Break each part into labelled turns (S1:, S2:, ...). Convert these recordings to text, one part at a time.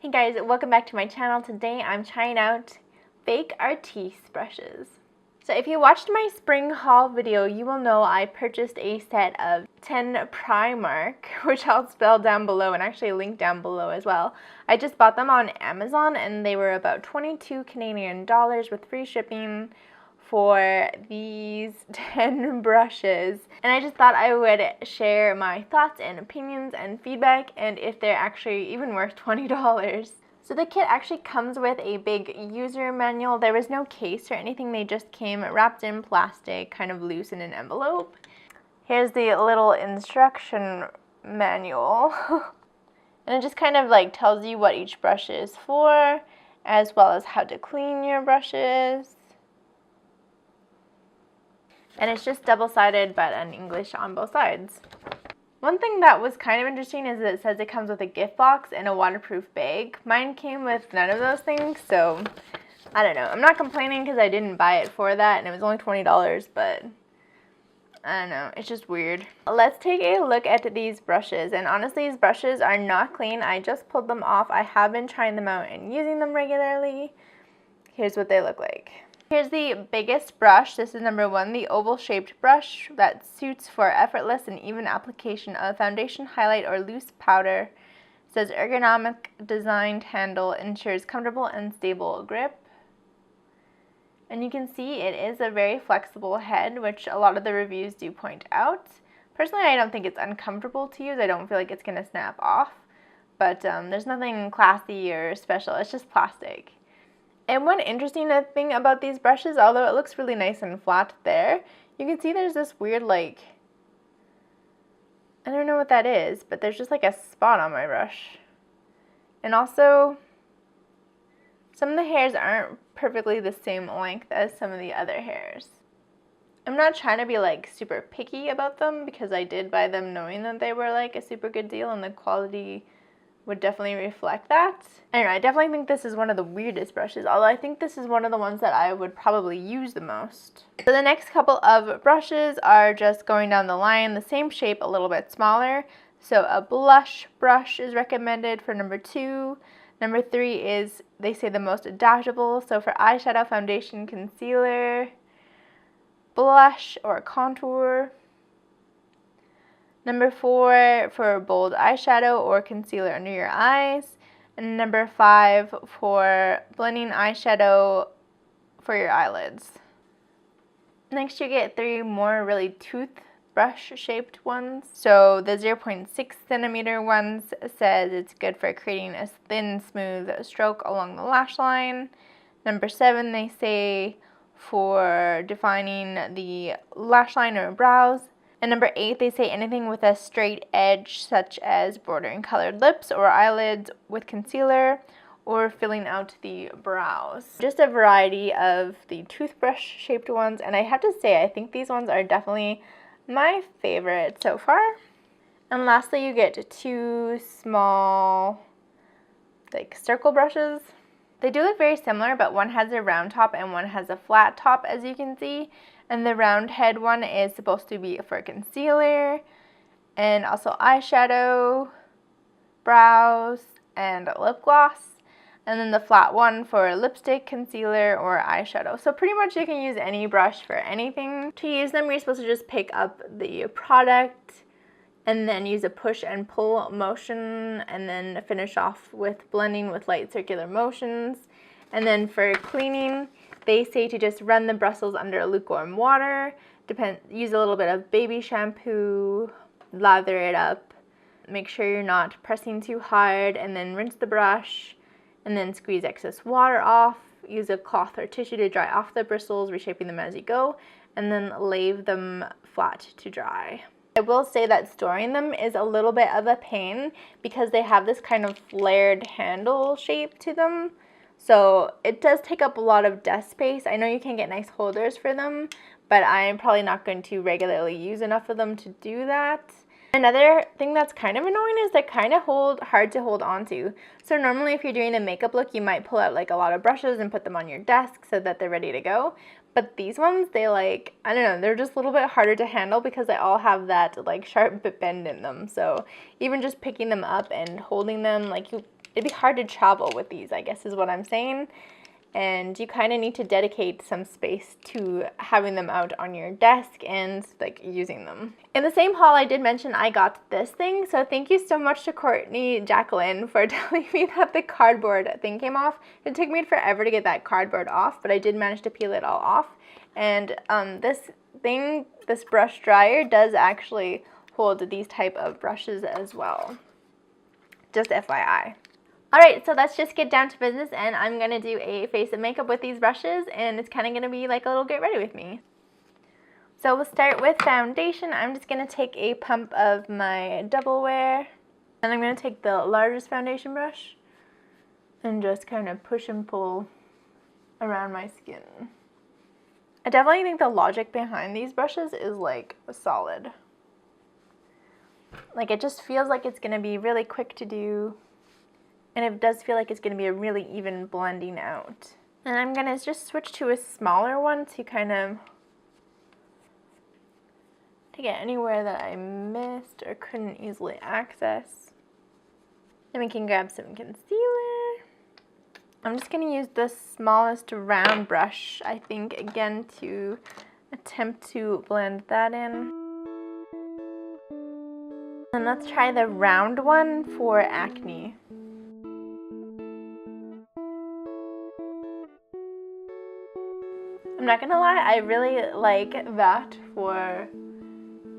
S1: Hey guys, welcome back to my channel. Today I'm trying out fake Artis brushes. So if you watched my spring haul video, you will know I purchased a set of 10 Primacc, which I'll spell down below and actually link down below as well. I just bought them on Amazon and they were about 22 Canadian dollars with free shipping for these 10 brushes, and I just thought I would share my thoughts and opinions and feedback and if they're actually even worth $20. So the kit actually comes with a big user manual. There was no case or anything, they just came wrapped in plastic, kind of loose in an envelope. Here's the little instruction manual. And it just kind of like tells you what each brush is for, as well as how to clean your brushes. And it's just double-sided, but in English on both sides. One thing that was kind of interesting is that it says it comes with a gift box and a waterproof bag. Mine came with none of those things, so I don't know. I'm not complaining because I didn't buy it for that, and it was only $20, but I don't know. It's just weird. Let's take a look at these brushes, and honestly, these brushes are not clean. I just pulled them off. I have been trying them out and using them regularly. Here's what they look like. Here's the biggest brush. This is number 1, the oval-shaped brush that suits for effortless and even application of foundation, highlight, or loose powder. It says ergonomic designed handle ensures comfortable and stable grip. And you can see it is a very flexible head, which a lot of the reviews do point out. Personally, I don't think it's uncomfortable to use. I don't feel like it's going to snap off. But there's nothing classy or special. It's just plastic. And one interesting thing about these brushes, although it looks really nice and flat there, you can see there's this weird, like, I don't know what that is, but there's just like a spot on my brush. And also, some of the hairs aren't perfectly the same length as some of the other hairs. I'm not trying to be like super picky about them because I did buy them knowing that they were like a super good deal and the quality would definitely reflect that. I don't know, I definitely think this is one of the weirdest brushes, although I think this is one of the ones that I would probably use the most. So the next couple of brushes are just going down the line, the same shape, a little bit smaller. So a blush brush is recommended for number 2. Number 3 is, they say, the most adaptable, so for eyeshadow, foundation, concealer, blush, or contour. Number 4 for bold eyeshadow or concealer under your eyes. And number 5 for blending eyeshadow for your eyelids. Next you get 3 more really toothbrush shaped ones. So the 0.6 centimeter ones says it's good for creating a thin, smooth stroke along the lash line. Number 7 they say for defining the lash line or brows. And number 8, they say anything with a straight edge, such as bordering colored lips or eyelids with concealer, or filling out the brows. Just a variety of the toothbrush-shaped ones, and I have to say, I think these ones are definitely my favorite so far. And lastly, you get 2 small, like, circle brushes. They do look very similar, but one has a round top and one has a flat top, as you can see. And the round head one is supposed to be for concealer and also eyeshadow, brows, and lip gloss. And then the flat one for lipstick, concealer, or eyeshadow. So pretty much you can use any brush for anything. To use them, you're supposed to just pick up the product and then use a push and pull motion and then finish off with blending with light circular motions. And then for cleaning, they say to just run the bristles under lukewarm water, use a little bit of baby shampoo, lather it up, make sure you're not pressing too hard, and then rinse the brush, and then squeeze excess water off, use a cloth or tissue to dry off the bristles, reshaping them as you go, and then lave them flat to dry. I will say that storing them is a little bit of a pain because they have this kind of flared handle shape to them. So it does take up a lot of desk space. I know you can get nice holders for them, but I'm probably not going to regularly use enough of them to do that. Another thing that's kind of annoying is they're kind of hard to hold on to. So normally if you're doing a makeup look, you might pull out like a lot of brushes and put them on your desk so that they're ready to go. But these ones, they like, I don't know, they're just a little bit harder to handle because they all have that like sharp bend in them. So even just picking them up and holding them, like it'd be hard to travel with these, I guess is what I'm saying. And you kind of need to dedicate some space to having them out on your desk and like using them. In the same haul, I did mention I got this thing. So thank you so much to Courtney Jacqueline for telling me that the cardboard thing came off. It took me forever to get that cardboard off, but I did manage to peel it all off. And this brush dryer does actually hold these type of brushes as well. Just FYI. Alright, so let's just get down to business, and I'm going to do a face and makeup with these brushes, and it's kind of going to be like a little get ready with me. So we'll start with foundation. I'm just going to take a pump of my Double Wear, and I'm going to take the largest foundation brush and just kind of push and pull around my skin. I definitely think the logic behind these brushes is like solid. Like it just feels like it's going to be really quick to do. And it does feel like it's going to be a really even blending out. And I'm going to just switch to a smaller one to kind of get anywhere that I missed or couldn't easily access. Then we can grab some concealer. I'm just going to use the smallest round brush, I think, again to attempt to blend that in. And let's try the round one for acne. I'm not gonna lie, I really like that for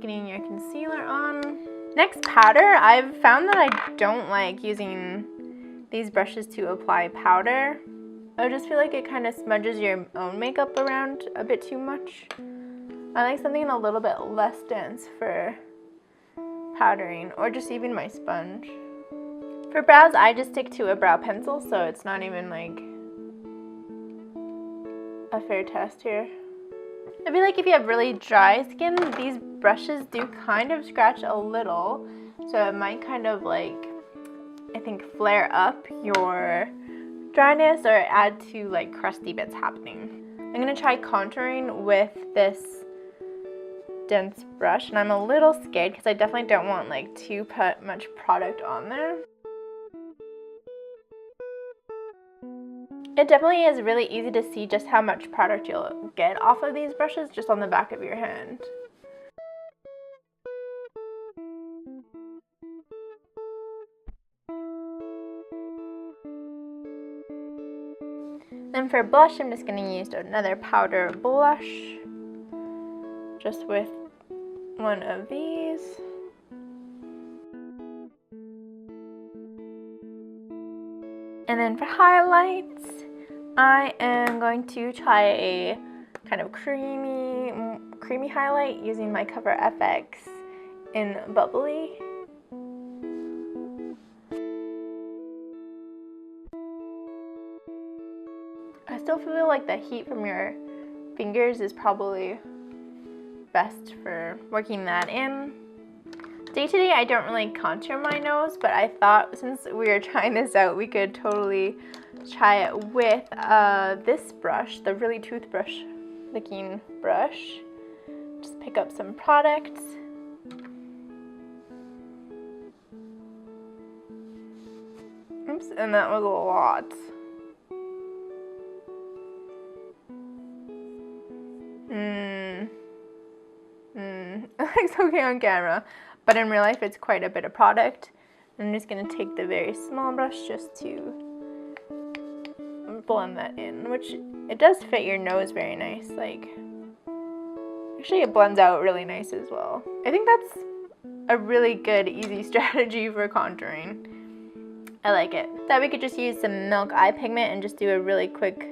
S1: getting your concealer on. Next, powder. I've found that I don't like using these brushes to apply powder. I just feel like it kind of smudges your own makeup around a bit too much. I like something a little bit less dense for powdering, or just even my sponge. For brows, I just stick to a brow pencil, so it's not even like a fair test here. I feel like if you have really dry skin, these brushes do kind of scratch a little, so it might kind of like, I think, flare up your dryness or add to like crusty bits happening. I'm gonna try contouring with this dense brush, and I'm a little scared because I definitely don't want like too much product on there. It definitely is really easy to see just how much product you'll get off of these brushes just on the back of your hand. Then for blush, I'm just going to use another powder blush, just with one of these. And then for highlights, I am going to try a kind of creamy highlight using my Cover FX in Bubbly. I still feel like the heat from your fingers is probably best for working that in. Day to day, I don't really contour my nose, but I thought since we were trying this out, we could totally try it with this brush, the really toothbrush looking brush. Just pick up some product. Oops, and that was a lot. It looks okay on camera, but in real life it's quite a bit of product. I'm just going to take the very small brush just to blend that in, which it does fit your nose very nice. Like, actually it blends out really nice as well. I think that's a really good, easy strategy for contouring. I like it. Thought we could just use some Milk eye pigment and just do a really quick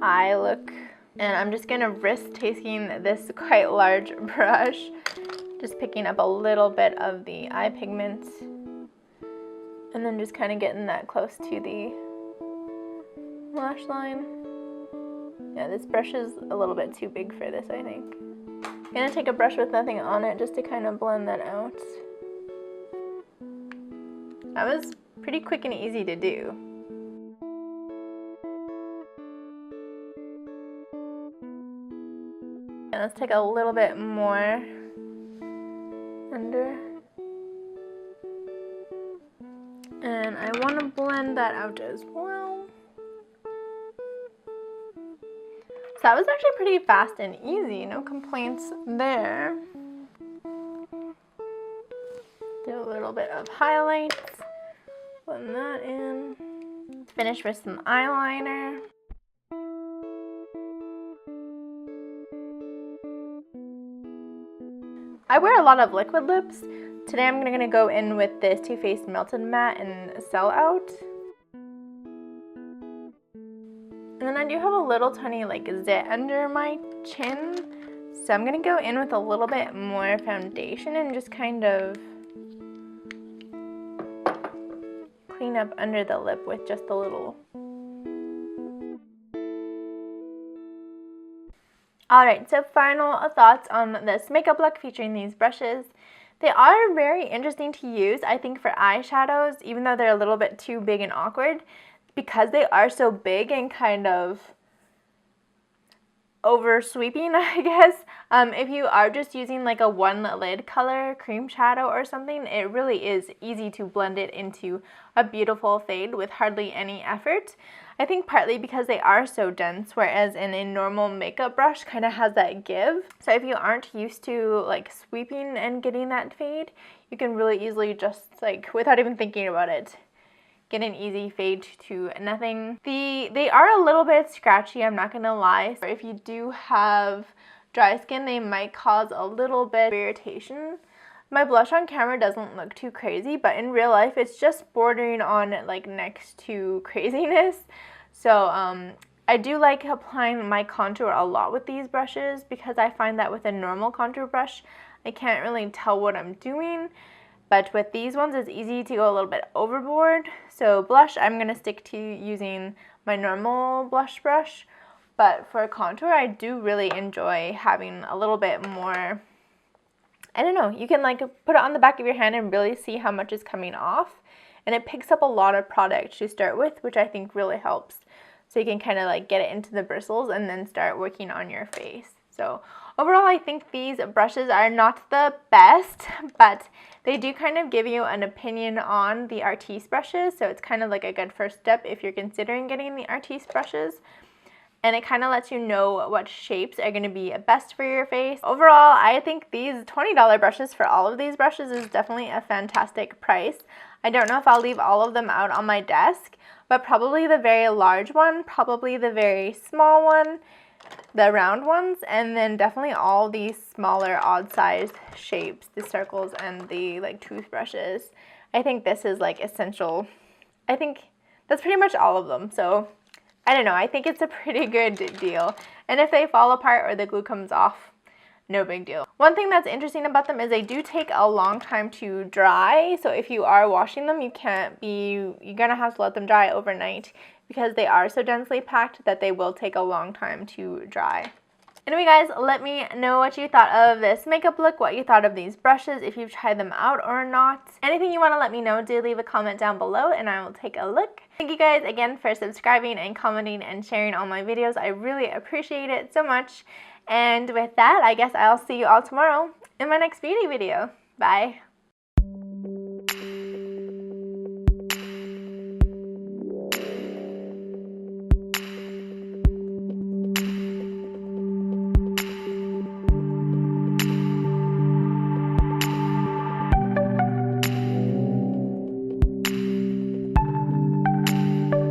S1: eye look. And I'm just going to risk taking this quite large brush, just picking up a little bit of the eye pigment, and then just kind of getting that close to the lash line. Yeah, this brush is a little bit too big for this, I think. I'm going to take a brush with nothing on it just to kind of blend that out. That was pretty quick and easy to do. And let's take a little bit more under. And I want to blend that out as well. So that was actually pretty fast and easy, no complaints there. Do a little bit of highlights, blend that in. Finish with some eyeliner. I wear a lot of liquid lips. Today I'm going to go in with this Too Faced Melted Matte and Sell Out. And then I do have a little tiny like zit under my chin. So I'm going to go in with a little bit more foundation and just kind of clean up under the lip with just a little. Alright, so final thoughts on this makeup look featuring these brushes. They are very interesting to use, I think, for eyeshadows, even though they're a little bit too big and awkward, because they are so big and kind of over sweeping, I guess. If you are just using like a one lid color cream shadow or something, it really is easy to blend it into a beautiful fade with hardly any effort. I think partly because they are so dense, whereas in a normal makeup brush kind of has that give. So if you aren't used to like sweeping and getting that fade, you can really easily just like, without even thinking about it, get an easy fade to nothing. They are a little bit scratchy, I'm not gonna lie. If you do have dry skin, they might cause a little bit of irritation. My blush on camera doesn't look too crazy, but in real life it's just bordering on like next to craziness. So I do like applying my contour a lot with these brushes because I find that with a normal contour brush I can't really tell what I'm doing. But with these ones, it's easy to go a little bit overboard. So blush, I'm going to stick to using my normal blush brush. But for contour, I do really enjoy having a little bit more, I don't know, you can like put it on the back of your hand and really see how much is coming off. And it picks up a lot of product to start with, which I think really helps. So you can kind of like get it into the bristles and then start working on your face. So overall, I think these brushes are not the best, but they do kind of give you an opinion on the Artis brushes. So it's kind of like a good first step if you're considering getting the Artis brushes. And it kind of lets you know what shapes are going to be best for your face. Overall, I think these $20 brushes for all of these brushes is definitely a fantastic price. I don't know if I'll leave all of them out on my desk, but probably the very large one, probably the very small one, the round ones, and then definitely all these smaller odd size shapes, the circles and the like toothbrushes. I think this is like essential. I think that's pretty much all of them. So I don't know, I think it's a pretty good deal. And if they fall apart or the glue comes off, no big deal. One thing that's interesting about them is they do take a long time to dry. So if you are washing them, you're gonna have to let them dry overnight because they are so densely packed that they will take a long time to dry. Anyway guys, let me know what you thought of this makeup look, what you thought of these brushes, if you've tried them out or not. Anything you want to let me know, do leave a comment down below and I will take a look. Thank you guys again for subscribing and commenting and sharing all my videos. I really appreciate it so much. And with that, I guess I'll see you all tomorrow in my next beauty video. Bye.